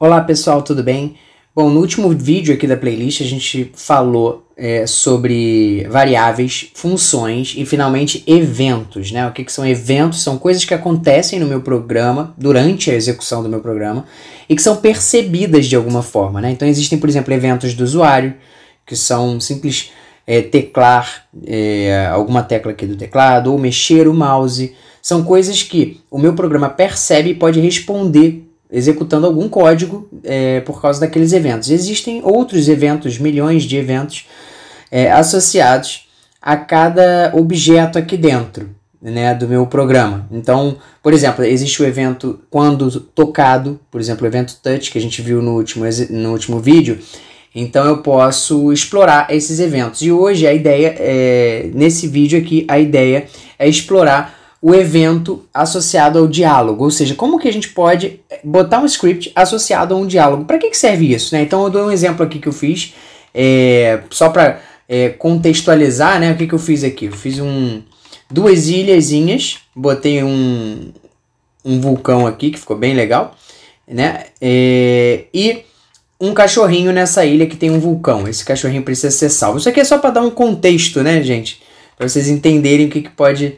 Olá pessoal, tudo bem? Bom, no último vídeo aqui da playlist a gente falou sobre variáveis, funções e finalmente eventos, né? O que são eventos? São coisas que acontecem no meu programa, durante a execução do meu programa, e que são percebidas de alguma forma, né? Então existem, por exemplo, eventos do usuário, que são simples teclar alguma tecla aqui do teclado, ou mexer o mouse. São coisas que o meu programa percebe e pode responder executando algum código por causa daqueles eventos. Existem outros eventos, milhões de eventos associados a cada objeto aqui dentro, né, do meu programa. Então, por exemplo, existe o evento quando tocado, por exemplo, o evento touch que a gente viu no último vídeo. Então eu posso explorar esses eventos. E hoje a ideia, nesse vídeo aqui, a ideia é explorar o evento associado ao diálogo, ou seja, como que a gente pode botar um script associado a um diálogo. Para que serve isso, né? Então eu dou um exemplo aqui que eu fiz, só para contextualizar, né? O que eu fiz aqui? Eu fiz duas ilhazinhas, botei um vulcão aqui, que ficou bem legal, né? E um cachorrinho nessa ilha que tem um vulcão. Esse cachorrinho precisa ser salvo. Isso aqui é só para dar um contexto, né, gente? Para vocês entenderem o que pode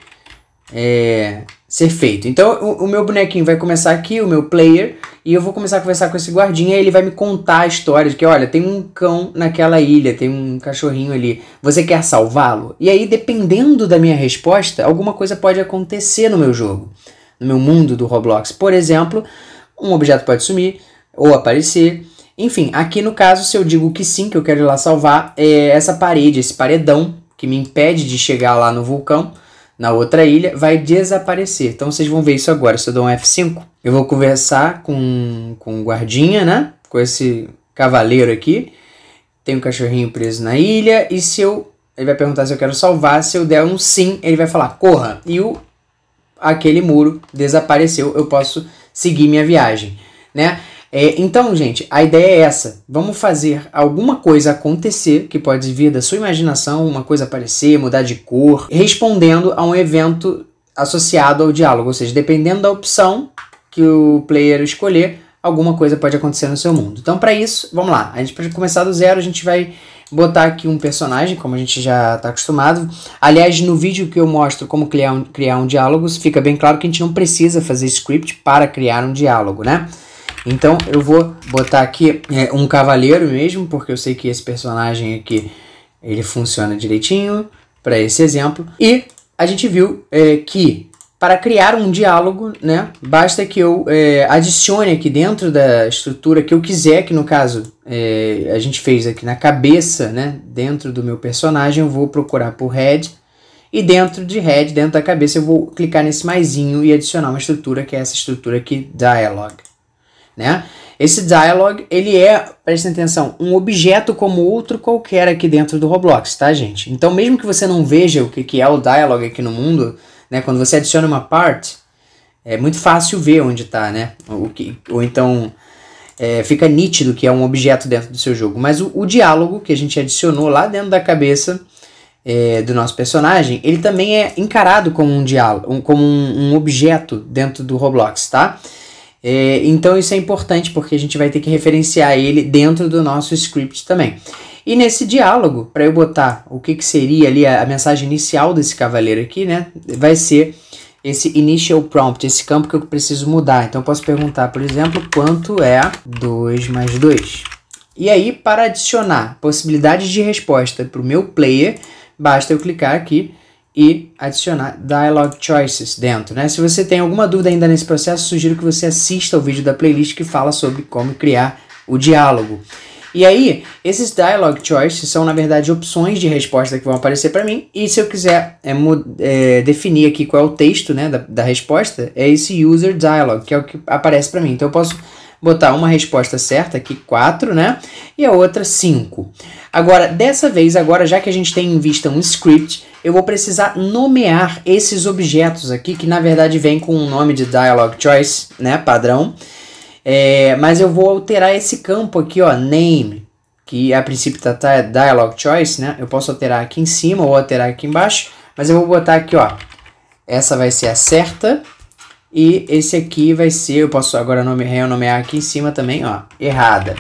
ser feito. Então o meu bonequinho vai começar aqui, o meu player, e eu vou começar a conversar com esse guardinha, e ele vai me contar a história de que, olha, tem um cão naquela ilha, tem um cachorrinho ali, você quer salvá-lo? E aí, dependendo da minha resposta, alguma coisa pode acontecer no meu jogo, no meu mundo do Roblox. Por exemplo, um objeto pode sumir ou aparecer. Enfim, aqui no caso, se eu digo que sim, que eu quero ir lá salvar, essa parede, esse paredão que me impede de chegar lá no vulcão, na outra ilha, vai desaparecer. Então vocês vão ver isso agora. Se eu dou um F5, eu vou conversar com o guardinha, né? Com esse cavaleiro aqui. Tem um cachorrinho preso na ilha. E ele vai perguntar se eu quero salvar. Se eu der um sim, ele vai falar, corra. E aquele muro desapareceu. Eu posso seguir minha viagem, né? Então, gente, a ideia é essa. Vamos fazer alguma coisa acontecer, que pode vir da sua imaginação, uma coisa aparecer, mudar de cor, respondendo a um evento associado ao diálogo. Ou seja, dependendo da opção que o player escolher, alguma coisa pode acontecer no seu mundo. Então, para isso, vamos lá. A gente pode começar do zero, a gente vai botar aqui um personagem, como a gente já está acostumado. Aliás, no vídeo que eu mostro como criar um diálogo, fica bem claro que a gente não precisa fazer script para criar um diálogo, né? Então eu vou botar aqui um cavaleiro mesmo, porque eu sei que esse personagem aqui ele funciona direitinho para esse exemplo. E a gente viu que para criar um diálogo, né, basta que eu adicione aqui dentro da estrutura que eu quiser, que no caso a gente fez aqui na cabeça, né, dentro do meu personagem. Eu vou procurar por head, e dentro de head, dentro da cabeça, eu vou clicar nesse maisinho e adicionar uma estrutura, que é essa estrutura aqui, dialog. Né? Esse dialog, ele prestem atenção, um objeto como outro qualquer aqui dentro do Roblox, tá, gente? Então, mesmo que você não veja o que é o dialog aqui no mundo, né, quando você adiciona uma part, é muito fácil ver onde está, né? Ou então fica nítido que é um objeto dentro do seu jogo. Mas o diálogo que a gente adicionou lá dentro da cabeça do nosso personagem, ele também é encarado como um diálogo, como um objeto dentro do Roblox, tá? Então isso é importante, porque a gente vai ter que referenciar ele dentro do nosso script também. E nesse diálogo, para eu botar o que seria ali a mensagem inicial desse cavaleiro aqui, né, vai ser esse initial prompt, esse campo que eu preciso mudar. Então eu posso perguntar, por exemplo, quanto é 2 mais 2? E aí, para adicionar possibilidades de resposta para o meu player, basta eu clicar aqui e adicionar Dialog Choices dentro, né? Se você tem alguma dúvida ainda nesse processo, sugiro que você assista ao vídeo da playlist que fala sobre como criar o diálogo. E aí, esses Dialog Choices são, na verdade, opções de resposta que vão aparecer para mim, e se eu quiser definir aqui qual é o texto, né, da resposta, é esse User Dialog, que é o que aparece para mim. Então eu posso botar uma resposta certa aqui, 4, né? E a outra, 5. Agora, dessa vez, já que a gente tem em vista um script, eu vou precisar nomear esses objetos aqui, que na verdade vem com um nome de Dialog Choice, né? Padrão. Mas eu vou alterar esse campo aqui, ó, Name, que a princípio tá Dialog Choice, né? Eu posso alterar aqui em cima ou alterar aqui embaixo, mas eu vou botar aqui, ó, essa vai ser a certa, E esse aqui vai ser, eu posso agora renomear aqui em cima também, ó, errada.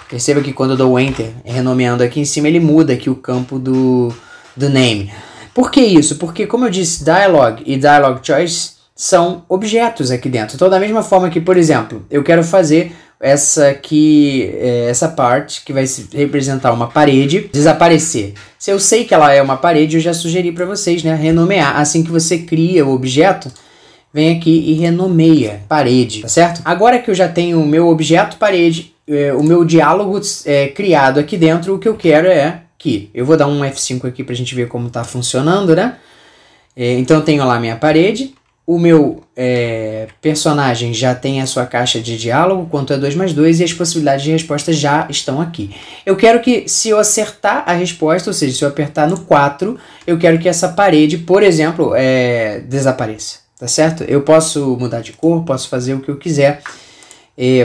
Perceba que quando eu dou Enter, renomeando aqui em cima, ele muda aqui o campo do name. Por que isso? Porque, como eu disse, Dialog e Dialog Choice são objetos aqui dentro. Então, da mesma forma que, por exemplo, eu quero fazer essa parte que vai representar uma parede desaparecer. Se eu sei que ela é uma parede, eu já sugeri para vocês, né, renomear. Assim que você cria o objeto, vem aqui e renomeia parede, tá certo? Agora que eu já tenho o meu objeto parede, o meu diálogo criado aqui dentro, o que eu quero é que eu vou dar um F5 aqui para a gente ver como está funcionando, né? Então eu tenho lá minha parede. O meu personagem já tem a sua caixa de diálogo, quanto é 2 mais 2, e as possibilidades de resposta já estão aqui. Eu quero que, se eu acertar a resposta, ou seja, se eu apertar no 4, eu quero que essa parede, por exemplo, desapareça, tá certo? Eu posso mudar de cor, posso fazer o que eu quiser.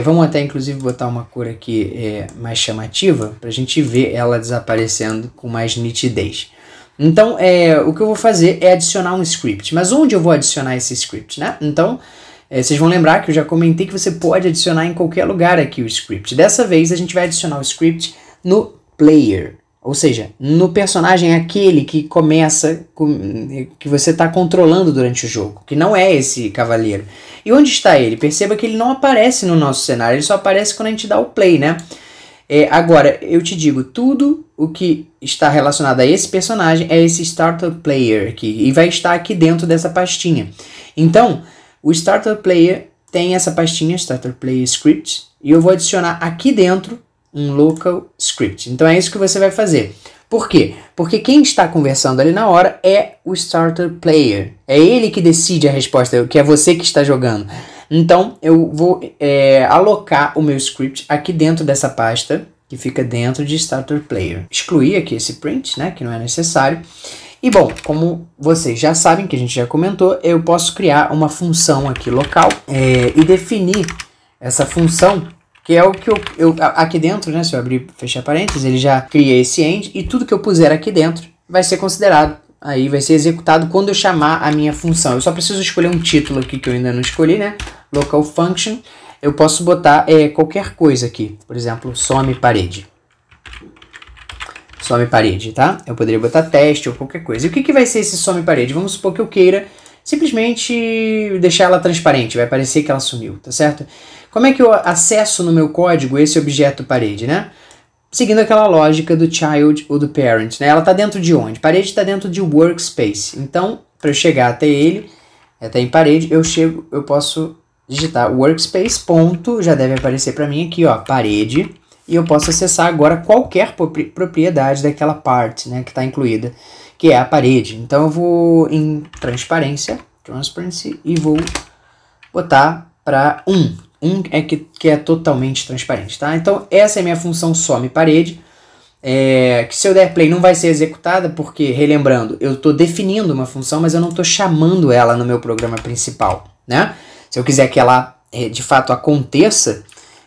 Vamos até, inclusive, botar uma cor aqui mais chamativa, para a gente ver ela desaparecendo com mais nitidez. Então, o que eu vou fazer é adicionar um script. Mas onde eu vou adicionar esse script, né? Então, vocês vão lembrar que eu já comentei que você pode adicionar em qualquer lugar aqui o script. Dessa vez, a gente vai adicionar o script no player. Ou seja, no personagem aquele que começa, que você está controlando durante o jogo. Que não é esse cavaleiro. E onde está ele? Perceba que ele não aparece no nosso cenário. Ele só aparece quando a gente dá o play, né? Agora, eu te digo, tudo o que está relacionado a esse personagem é esse Starter Player aqui, e vai estar aqui dentro dessa pastinha. Então, o Starter Player tem essa pastinha, Starter Player Script, e eu vou adicionar aqui dentro um Local Script. Então é isso que você vai fazer. Por quê? Porque quem está conversando ali na hora é o Starter Player. É ele que decide a resposta, que é você que está jogando. Então, eu vou alocar o meu script aqui dentro dessa pasta, que fica dentro de Starter Player. Excluir aqui esse print, né, que não é necessário. E, bom, como vocês já sabem, que a gente já comentou, eu posso criar uma função aqui local e definir essa função, que é o que eu aqui dentro, né, se eu abrir e fechar parênteses, ele já cria esse end, e tudo que eu puser aqui dentro vai ser considerado. Aí vai ser executado quando eu chamar a minha função. Eu só preciso escolher um título aqui que eu ainda não escolhi, né? Local Function. Eu posso botar qualquer coisa aqui. Por exemplo, some parede. Some parede, tá? Eu poderia botar teste ou qualquer coisa. E o que vai ser esse some parede? Vamos supor que eu queira simplesmente deixar ela transparente. Vai parecer que ela sumiu, tá certo? Como é que eu acesso no meu código esse objeto parede, né? Seguindo aquela lógica do child ou do parent, né? Ela está dentro de onde? Parede está dentro de workspace. Então, para eu chegar até ele, até em parede, eu posso digitar workspace, ponto, já deve aparecer para mim aqui, ó, parede, e eu posso acessar agora qualquer propriedade daquela parte, né, que está incluída, que é a parede. Então, eu vou em transparency, e vou botar para 1. Que é totalmente transparente, tá? Então, essa é a minha função some parede, que se eu der play não vai ser executada, porque, relembrando, eu estou definindo uma função, mas eu não estou chamando ela no meu programa principal, né? Se eu quiser que ela, de fato, aconteça,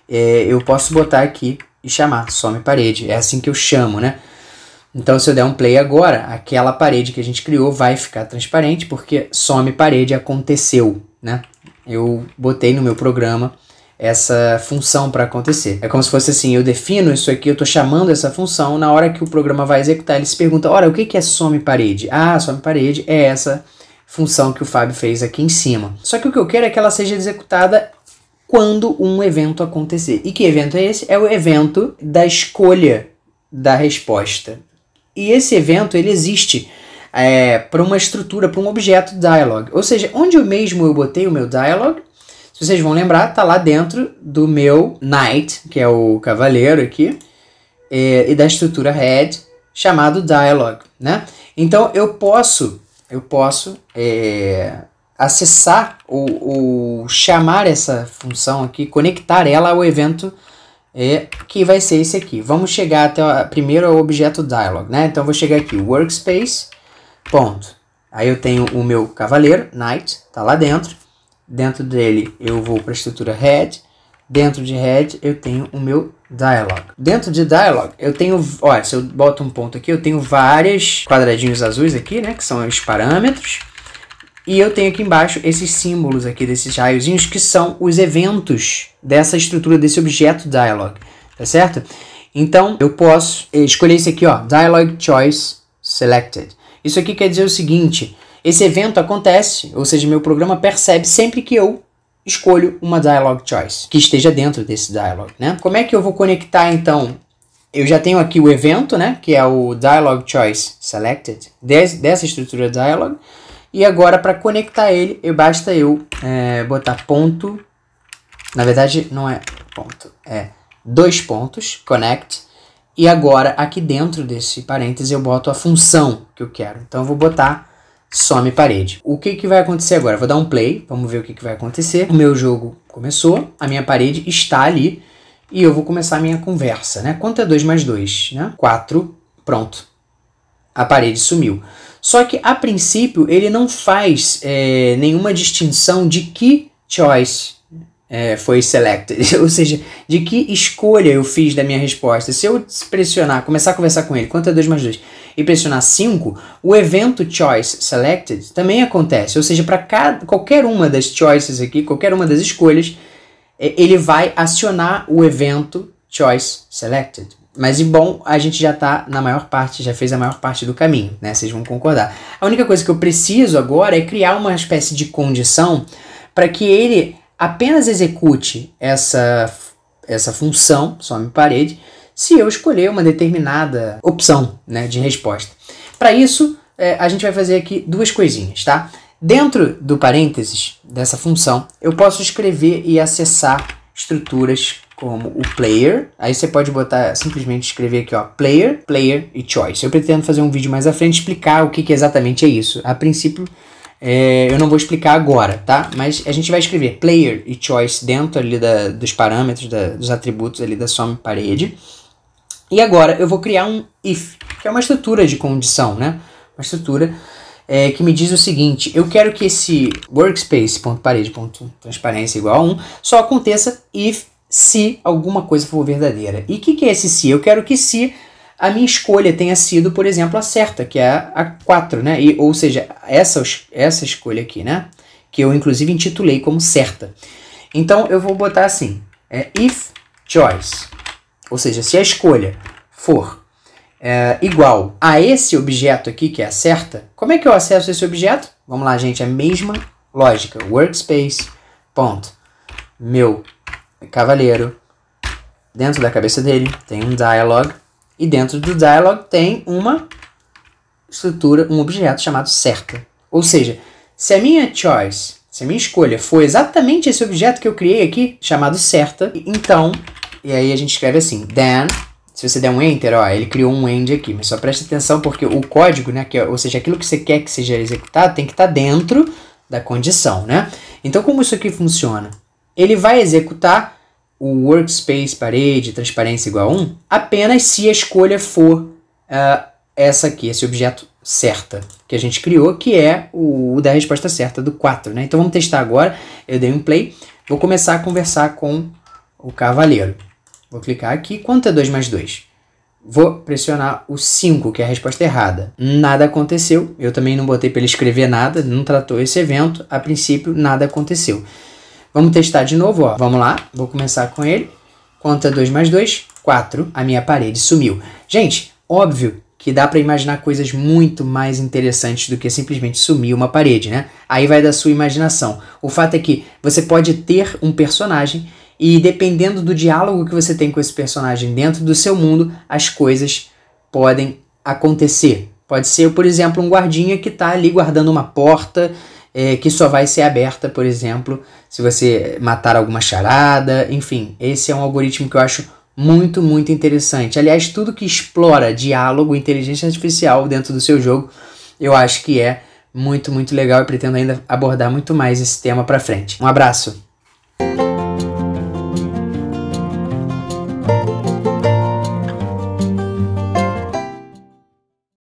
eu posso botar aqui e chamar some parede. É assim que eu chamo, né? Então, se eu der um play agora, aquela parede que a gente criou vai ficar transparente, porque some parede aconteceu, né? Eu botei no meu programa essa função para acontecer. É como se fosse assim, eu defino isso aqui, eu estou chamando essa função, na hora que o programa vai executar, ele se pergunta, ora, o que é some parede? Ah, some parede é essa função que o Fábio fez aqui em cima. Só que o que eu quero é que ela seja executada quando um evento acontecer. E que evento é esse? É o evento da escolha da resposta. E esse evento, ele existe para uma estrutura, para um objeto dialog. Ou seja, onde eu botei o meu dialog, se vocês vão lembrar, está lá dentro do meu knight, que é o cavaleiro aqui, e da estrutura head, chamado dialog, né? Então, eu posso acessar ou chamar essa função aqui, conectar ela ao evento que vai ser esse aqui. Vamos chegar até primeiro ao objeto dialog, né? Então, eu vou chegar aqui, workspace, ponto. Aí eu tenho o meu cavaleiro, knight, tá lá dentro. Dentro dele eu vou para a estrutura head. Dentro de head eu tenho o meu dialog. Dentro de dialog eu tenho, olha, se eu boto um ponto aqui, eu tenho vários quadradinhos azuis aqui, né, que são os parâmetros. E eu tenho aqui embaixo esses símbolos aqui, desses raiozinhos, que são os eventos dessa estrutura, desse objeto dialog, tá certo? Então, eu posso escolher esse aqui, ó, dialog choice selected. Isso aqui quer dizer o seguinte, esse evento acontece, ou seja, meu programa percebe sempre que eu escolho uma dialog choice, que esteja dentro desse dialog, né? Como é que eu vou conectar, então? Eu já tenho aqui o evento, né, que é o dialog choice selected, dessa estrutura dialog. E agora, para conectar ele, basta eu botar ponto, na verdade não é ponto, é 2 pontos, connect, e agora aqui dentro desse parêntese eu boto a função que eu quero. Então eu vou botar some parede. O que vai acontecer agora? Eu vou dar um play, vamos ver o que vai acontecer. O meu jogo começou, a minha parede está ali, e eu vou começar a minha conversa, né? Quanto é 2 mais 2? Né? 4, pronto. A parede sumiu. Só que, a princípio, ele não faz nenhuma distinção de que choice foi selected, ou seja, de que escolha eu fiz da minha resposta. Se eu pressionar, começar a conversar com ele, quanto é 2 mais 2, e pressionar 5, o evento choice selected também acontece, ou seja, para qualquer uma das choices aqui, qualquer uma das escolhas, ele vai acionar o evento choice selected. Mas, bom, a gente já tá na maior parte, já fez a maior parte do caminho, né? Vocês vão concordar. A única coisa que eu preciso agora é criar uma espécie de condição para que ele apenas execute essa função, some parede, se eu escolher uma determinada opção, né, de resposta. Para isso, a gente vai fazer aqui 2 coisinhas, tá? Dentro do parênteses dessa função, eu posso escrever e acessar estruturas como o player. Aí você pode botar, simplesmente escrever aqui, ó, player, player e choice. Eu pretendo fazer um vídeo mais à frente explicar o que exatamente é isso. A princípio, eu não vou explicar agora, tá? Mas a gente vai escrever player e choice dentro ali dos parâmetros, dos atributos ali da some parede. E agora eu vou criar um if, que é uma estrutura de condição, né? Uma estrutura que me diz o seguinte, eu quero que esse workspace.parede.transparência igual a 1 só aconteça se alguma coisa for verdadeira. E o que é esse se? Eu quero que se a minha escolha tenha sido, por exemplo, a certa, que é a 4, né? Ou seja, essa escolha aqui, né? Que eu, inclusive, intitulei como certa. Então, eu vou botar assim, if choice, ou seja, se a escolha for igual a esse objeto aqui, que é a certa, como é que eu acesso esse objeto? Vamos lá, gente, a mesma lógica. Workspace, ponto, meu cavaleiro, dentro da cabeça dele tem um dialog, e dentro do dialog tem uma estrutura, um objeto chamado certa. Ou seja, se a minha choice, se a minha escolha for exatamente esse objeto que eu criei aqui, chamado certa, então, e aí a gente escreve assim, then, se você der um enter, ó, ele criou um end aqui, mas só preste atenção porque o código, né, ou seja, aquilo que você quer que seja executado tem que estar dentro da condição, né? Então, como isso aqui funciona? Ele vai executar o workspace parede transparência igual a 1 apenas se a escolha for essa aqui, esse objeto certa que a gente criou, que é o da resposta certa do 4, né? Então vamos testar agora. Eu dei um play, vou começar a conversar com o cavaleiro. Vou clicar aqui, quanto é 2 mais 2? Vou pressionar o 5, que é a resposta errada. Nada aconteceu, eu também não botei para ele escrever nada, não tratou esse evento, a princípio nada aconteceu. Vamos testar de novo, ó. Vamos lá, vou começar com ele. Quanto é 2 mais 2? 4. A minha parede sumiu. Gente, óbvio que dá para imaginar coisas muito mais interessantes do que simplesmente sumir uma parede, né? Aí vai da sua imaginação. O fato é que você pode ter um personagem e dependendo do diálogo que você tem com esse personagem dentro do seu mundo, as coisas podem acontecer. Pode ser, por exemplo, um guardinha que está ali guardando uma porta que só vai ser aberta, por exemplo, se você matar alguma charada, enfim. Esse é um algoritmo que eu acho muito, muito interessante. Aliás, tudo que explora diálogo, inteligência artificial dentro do seu jogo, eu acho que é muito, muito legal e pretendo ainda abordar muito mais esse tema para frente. Um abraço!